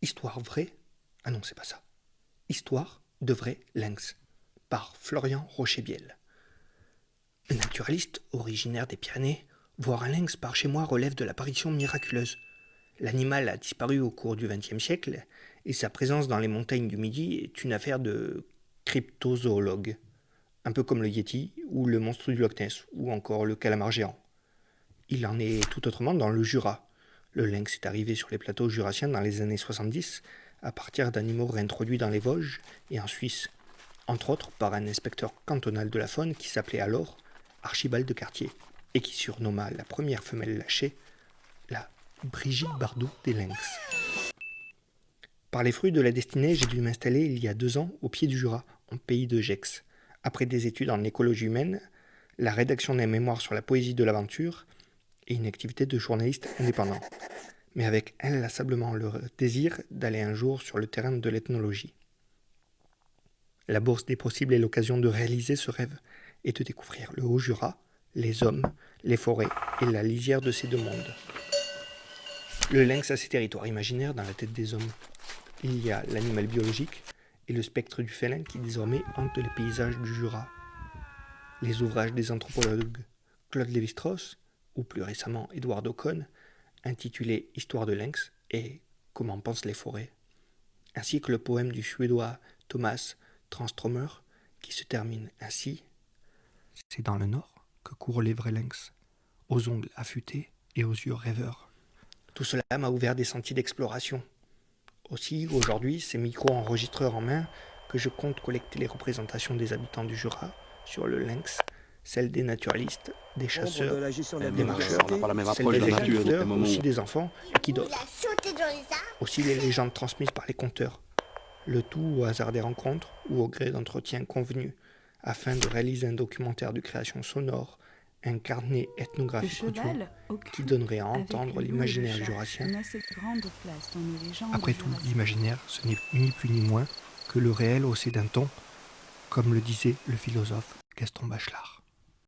Histoire vraie. Ah non, c'est pas ça. Histoire de vrai lynx, par Florian Rochebiel. Un naturaliste originaire des Pyrénées, voir un lynx par chez moi relève de l'apparition miraculeuse. L'animal a disparu au cours du XXe siècle et sa présence dans les montagnes du Midi est une affaire de cryptozoologue, un peu comme le Yéti ou le monstre du Loch Ness ou encore le calamar géant. Il en est tout autrement dans le Jura. Le lynx est arrivé sur les plateaux jurassiens dans les années 70 à partir d'animaux réintroduits dans les Vosges et en Suisse, entre autres par un inspecteur cantonal de la faune qui s'appelait alors Archibald de Cartier et qui surnomma la première femelle lâchée la Brigitte Bardot des lynx. Par les fruits de la destinée, j'ai dû m'installer il y a 2 ans au pied du Jura, en pays de Gex. Après des études en écologie humaine, la rédaction d'un mémoire sur la poésie de l'aventure et une activité de journaliste indépendant, mais avec inlassablement le désir d'aller un jour sur le terrain de l'ethnologie. La bourse des possibles est l'occasion de réaliser ce rêve et de découvrir le Haut-Jura, les hommes, les forêts et la lisière de ces deux mondes. Le lynx a ses territoires imaginaires dans la tête des hommes. Il y a l'animal biologique et le spectre du félin qui désormais hante les paysages du Jura. Les ouvrages des anthropologues Claude Lévi-Strauss ou plus récemment Édouard Ocon, intitulés Histoire de lynx et Comment pensent les forêts, ainsi que le poème du Suédois Thomas Tranströmer qui se termine ainsi. C'est dans le nord que courent les vrais lynx, aux ongles affûtés et aux yeux rêveurs. Tout cela m'a ouvert des sentiers d'exploration. Aussi, aujourd'hui, c'est micro-enregistreur en main que je compte collecter les représentations des habitants du Jura sur le lynx, celles des naturalistes, des chasseurs, des marcheurs, on n'a pas la même celles approche de des la nature, agriculteurs, des moments aussi où des enfants et qui d'autres. Aussi les légendes transmises par les conteurs, le tout au hasard des rencontres ou au gré d'entretiens convenus, afin de réaliser un documentaire de création sonore, un carnet ethnographique audio qui donnerait à entendre l'imaginaire jurassien. Après tout, l'imaginaire, ce n'est ni plus ni moins que le réel haussé d'un ton, comme le disait le philosophe Gaston Bachelard.